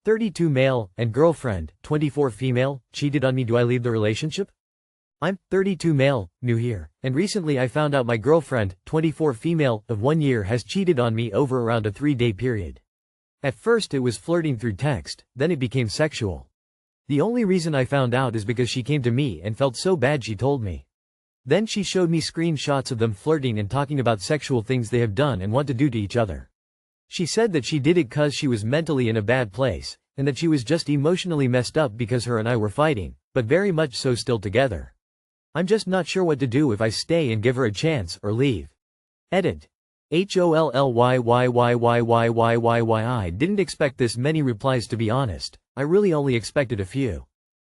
32 male, and girlfriend, 24 female, cheated on me. Do I leave the relationship? I'm 32 male, new here, and recently I found out my girlfriend, 24 female, of 1 year has cheated on me over around a 3-day period. At first it was flirting through text, then it became sexual. The only reason I found out is because she came to me and felt so bad she told me. Then she showed me screenshots of them flirting and talking about sexual things they have done and want to do to each other. She said that she did it cause she was mentally in a bad place, and that she was just emotionally messed up because her and I were fighting, but very much so still together. I'm just not sure what to do if I stay and give her a chance or leave. Edit. HOLLYYYYYYYY. I didn't expect this many replies, to be honest. I really only expected a few.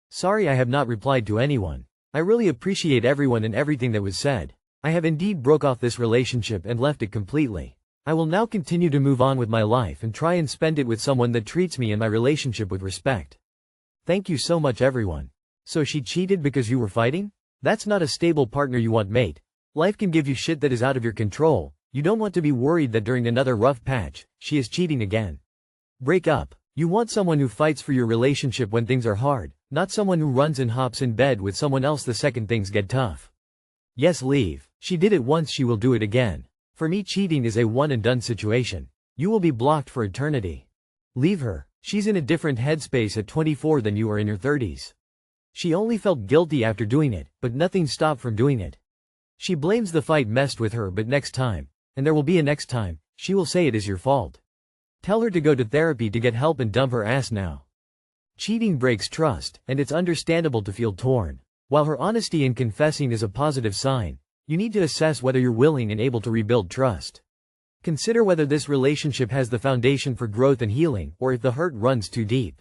Sorry I have not replied to anyone. I really appreciate everyone and everything that was said. I have indeed broke off this relationship and left it completely. I will now continue to move on with my life and try and spend it with someone that treats me and my relationship with respect. Thank you so much, everyone. So she cheated because you were fighting? That's not a stable partner you want, mate. Life can give you shit that is out of your control. You don't want to be worried that during another rough patch, she is cheating again. Break up. You want someone who fights for your relationship when things are hard, not someone who runs and hops in bed with someone else the second things get tough. Yes, leave. She did it once, she will do it again. For me, cheating is a one and done situation. You will be blocked for eternity. Leave her. She's in a different headspace at 24 than you are in your 30s. She only felt guilty after doing it, but nothing stopped from doing it. She blames the fight messed with her, but next time, and there will be a next time, she will say it is your fault. Tell her to go to therapy to get help and dump her ass now. Cheating breaks trust, and it's understandable to feel torn. While her honesty in confessing is a positive sign, you need to assess whether you're willing and able to rebuild trust. Consider whether this relationship has the foundation for growth and healing, or if the hurt runs too deep.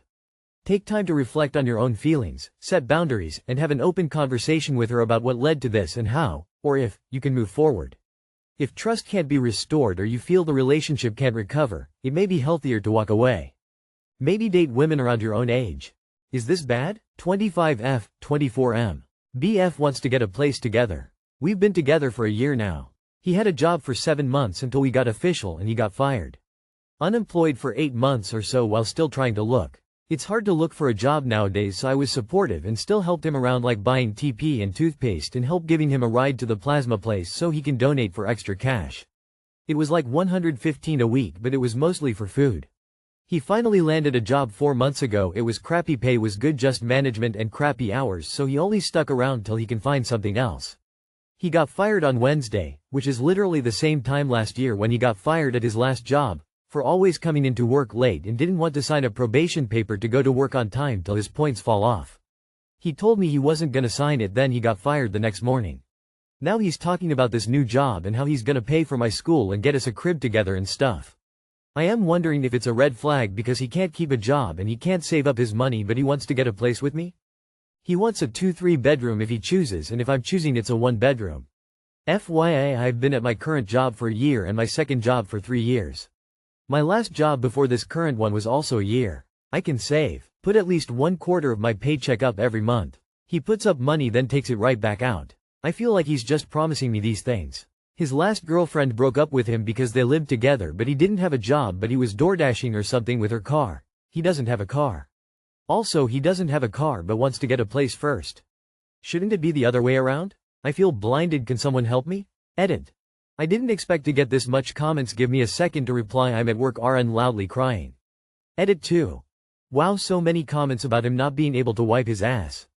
Take time to reflect on your own feelings, set boundaries, and have an open conversation with her about what led to this and how, or if, you can move forward. If trust can't be restored or you feel the relationship can't recover, it may be healthier to walk away. Maybe date women around your own age. Is this bad? 25F, 24M. BF wants to get a place together. We've been together for a year now. He had a job for 7 months until we got official and he got fired. Unemployed for 8 months or so while still trying to look. It's hard to look for a job nowadays, so I was supportive and still helped him around, like buying TP and toothpaste and help giving him a ride to the plasma place so he can donate for extra cash. It was like $115 a week, but it was mostly for food. He finally landed a job 4 months ago. It was crappy, pay was good, just management and crappy hours, so he only stuck around till he can find something else. He got fired on Wednesday, which is literally the same time last year when he got fired at his last job, for always coming into work late and didn't want to sign a probation paper to go to work on time till his points fall off. He told me he wasn't gonna sign it, then he got fired the next morning. Now he's talking about this new job and how he's gonna pay for my school and get us a crib together and stuff. I am wondering if it's a red flag because he can't keep a job and he can't save up his money, but he wants to get a place with me? He wants a 2-3 bedroom if he chooses, and if I'm choosing it's a 1 bedroom. FYI, I've been at my current job for a year and my second job for 3 years. My last job before this current one was also a year. I can save, put at least 1/4 of my paycheck up every month. He puts up money then takes it right back out. I feel like he's just promising me these things. His last girlfriend broke up with him because they lived together, but he didn't have a job, but he was DoorDashing or something with her car. He doesn't have a car. Also, he doesn't have a car but wants to get a place first. Shouldn't it be the other way around? I feel blinded, can someone help me? Edit. I didn't expect to get this much comments, give me a second to reply, I'm at work, RN loudly crying. Edit 2. Wow, so many comments about him not being able to wipe his ass.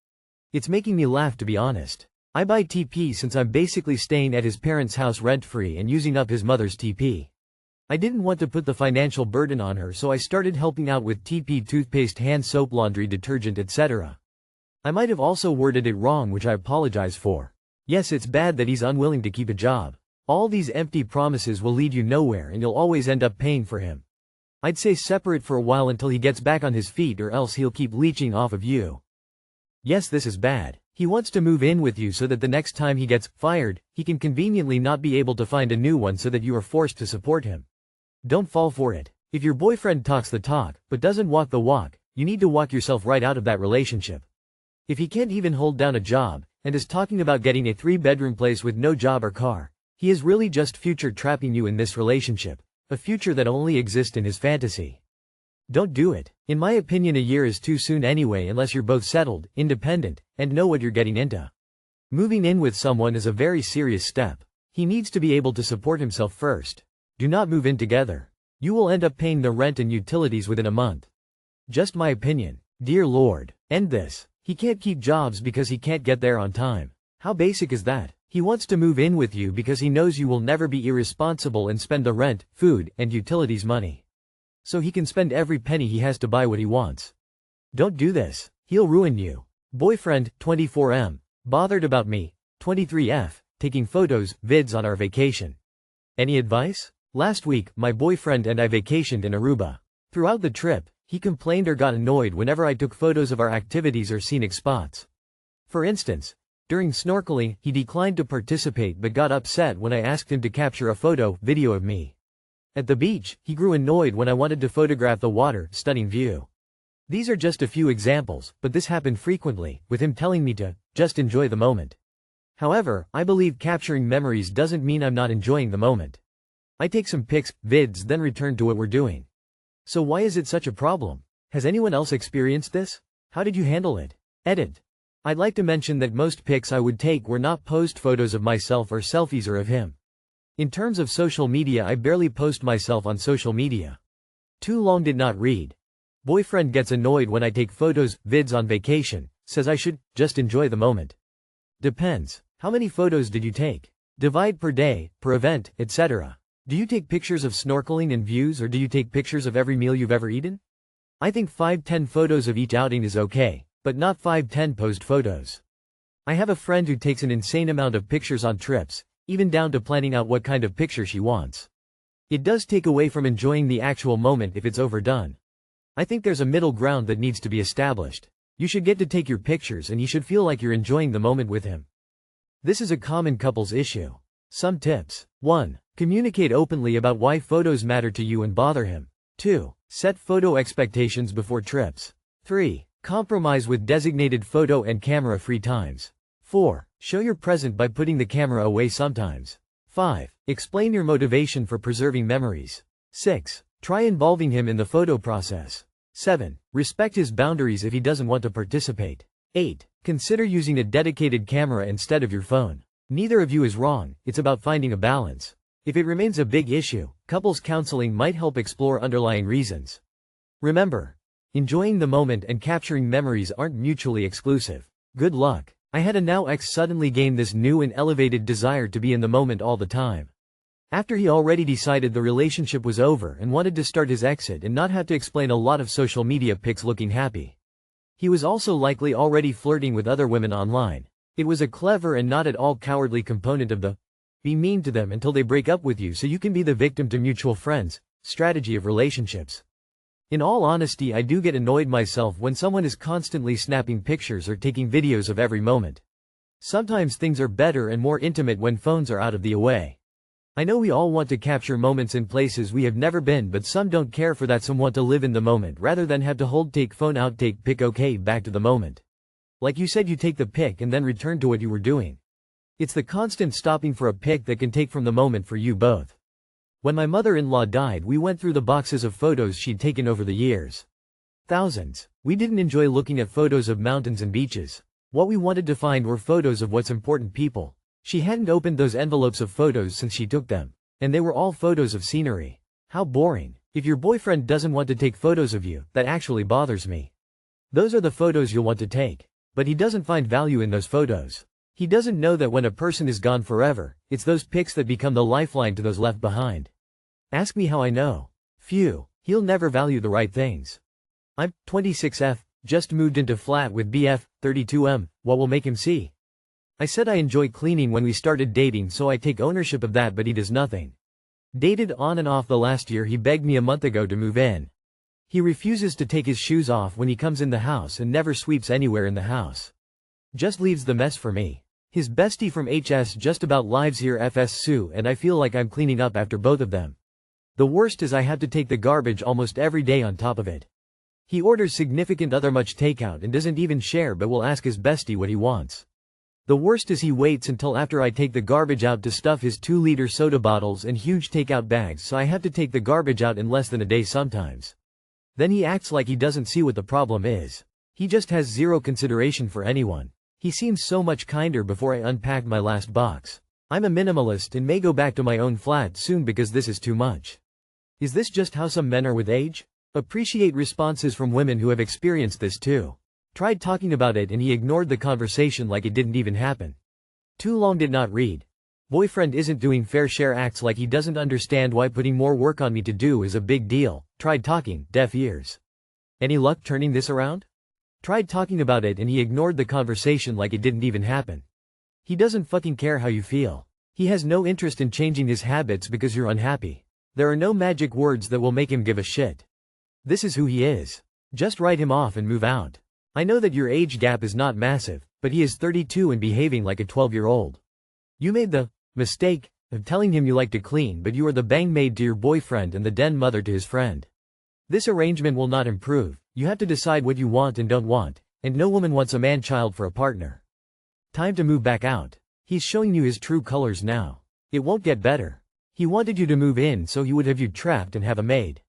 It's making me laugh, to be honest. I buy TP since I'm basically staying at his parents' house rent-free and using up his mother's TP. I didn't want to put the financial burden on her, so I started helping out with TP, toothpaste, hand soap, laundry detergent, etc. I might have also worded it wrong, which I apologize for. Yes, it's bad that he's unwilling to keep a job. All these empty promises will lead you nowhere and you'll always end up paying for him. I'd say separate for a while until he gets back on his feet, or else he'll keep leeching off of you. Yes, this is bad. He wants to move in with you so that the next time he gets fired, he can conveniently not be able to find a new one so that you are forced to support him. Don't fall for it. If your boyfriend talks the talk, but doesn't walk the walk, you need to walk yourself right out of that relationship. If he can't even hold down a job, and is talking about getting a 3-bedroom place with no job or car, he is really just future trapping you in this relationship, a future that only exists in his fantasy. Don't do it. In my opinion, a year is too soon anyway unless you're both settled, independent, and know what you're getting into. Moving in with someone is a very serious step. He needs to be able to support himself first. Do not move in together. You will end up paying the rent and utilities within a month. Just my opinion. Dear Lord, end this. He can't keep jobs because he can't get there on time. How basic is that? He wants to move in with you because he knows you will never be irresponsible and spend the rent, food, and utilities money. So he can spend every penny he has to buy what he wants. Don't do this. He'll ruin you. Boyfriend, 24M. Bothered about me, 23F, taking photos, vids on our vacation. Any advice? Last week, my boyfriend and I vacationed in Aruba. Throughout the trip, he complained or got annoyed whenever I took photos of our activities or scenic spots. For instance, during snorkeling, he declined to participate but got upset when I asked him to capture a video of me. At the beach, he grew annoyed when I wanted to photograph the water, stunning view. These are just a few examples, but this happened frequently, with him telling me to just enjoy the moment. However, I believe capturing memories doesn't mean I'm not enjoying the moment. I take some pics, vids, then return to what we're doing. So why is it such a problem? Has anyone else experienced this? How did you handle it? Edit. I'd like to mention that most pics I would take were not posed photos of myself or selfies or of him. In terms of social media, I barely post myself on social media. Too long did not read. Boyfriend gets annoyed when I take photos, vids on vacation, says I should just enjoy the moment. Depends. How many photos did you take? Divide per day, per event, etc. Do you take pictures of snorkeling and views, or do you take pictures of every meal you've ever eaten? I think 5-10 photos of each outing is okay, but not 5-10 posed photos. I have a friend who takes an insane amount of pictures on trips, even down to planning out what kind of picture she wants. It does take away from enjoying the actual moment if it's overdone. I think there's a middle ground that needs to be established. You should get to take your pictures and you should feel like you're enjoying the moment with him. This is a common couples issue. Some tips. 1. Communicate openly about why photos matter to you and bother him. 2. Set photo expectations before trips. 3. Compromise with designated photo and camera free times. 4. Show you're present by putting the camera away sometimes. 5. Explain your motivation for preserving memories. 6. Try involving him in the photo process. 7. Respect his boundaries if he doesn't want to participate. 8. Consider using a dedicated camera instead of your phone. Neither of you is wrong, it's about finding a balance. If it remains a big issue, couples counseling might help explore underlying reasons. Remember, enjoying the moment and capturing memories aren't mutually exclusive. Good luck. I had a now ex suddenly gain this new and elevated desire to be in the moment all the time. After he already decided the relationship was over and wanted to start his exit and not have to explain a lot of social media pics looking happy. He was also likely already flirting with other women online. It was a clever and not at all cowardly component of the be mean to them until they break up with you so you can be the victim to mutual friends strategy of relationships. In all honesty, I do get annoyed myself when someone is constantly snapping pictures or taking videos of every moment. Sometimes things are better and more intimate when phones are out of the way. I know we all want to capture moments in places we have never been, but some don't care for that. Some want to live in the moment rather than have to hold take phone out take pic. Okay, back to the moment. Like you said, you take the pic and then return to what you were doing. It's the constant stopping for a pic that can take from the moment for you both. When my mother-in-law died, we went through the boxes of photos she'd taken over the years. Thousands. We didn't enjoy looking at photos of mountains and beaches. What we wanted to find were photos of what's important people. She hadn't opened those envelopes of photos since she took them. And they were all photos of scenery. How boring. If your boyfriend doesn't want to take photos of you, that actually bothers me. Those are the photos you'll want to take. But he doesn't find value in those photos. He doesn't know that when a person is gone forever, it's those pics that become the lifeline to those left behind. Ask me how I know. Phew, he'll never value the right things. I'm 26F, just moved into flat with BF, 32M, what will make him see? I said I enjoy cleaning when we started dating, so I take ownership of that, but he does nothing. Dated on and off the last year. He begged me a month ago to move in. He refuses to take his shoes off when he comes in the house and never sweeps anywhere in the house. Just leaves the mess for me. His bestie from HS just about lives here FS Sue, and I feel like I'm cleaning up after both of them. The worst is I have to take the garbage almost every day on top of it. He orders significant other much takeout and doesn't even share but will ask his bestie what he wants. The worst is he waits until after I take the garbage out to stuff his 2-liter soda bottles and huge takeout bags, so I have to take the garbage out in less than a day sometimes. Then he acts like he doesn't see what the problem is. He just has zero consideration for anyone. He seems so much kinder before I unpacked my last box. I'm a minimalist and may go back to my own flat soon because this is too much. Is this just how some men are with age? Appreciate responses from women who have experienced this too. Tried talking about it and he ignored the conversation like it didn't even happen. Too long did not read. Boyfriend isn't doing fair share, acts like he doesn't understand why putting more work on me to do is a big deal. Tried talking, deaf ears. Any luck turning this around? Tried talking about it and he ignored the conversation like it didn't even happen. He doesn't fucking care how you feel. He has no interest in changing his habits because you're unhappy. There are no magic words that will make him give a shit. This is who he is. Just write him off and move out. I know that your age gap is not massive, but he is 32 and behaving like a 12-year-old. You made the mistake of telling him you like to clean, but you are the bang maid to your boyfriend and the den mother to his friend. This arrangement will not improve. You have to decide what you want and don't want, and no woman wants a man-child for a partner. Time to move back out. He's showing you his true colors now. It won't get better. He wanted you to move in so he would have you trapped and have a maid.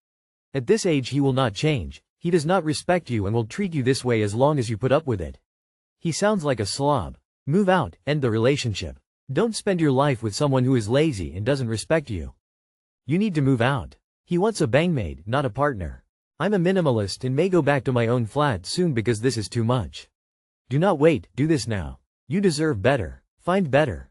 At this age he will not change. He does not respect you and will treat you this way as long as you put up with it. He sounds like a slob. Move out, end the relationship. Don't spend your life with someone who is lazy and doesn't respect you. You need to move out. He wants a bangmaid, not a partner. I'm a minimalist and may go back to my own flat soon because this is too much. Do not wait, do this now. You deserve better. Find better.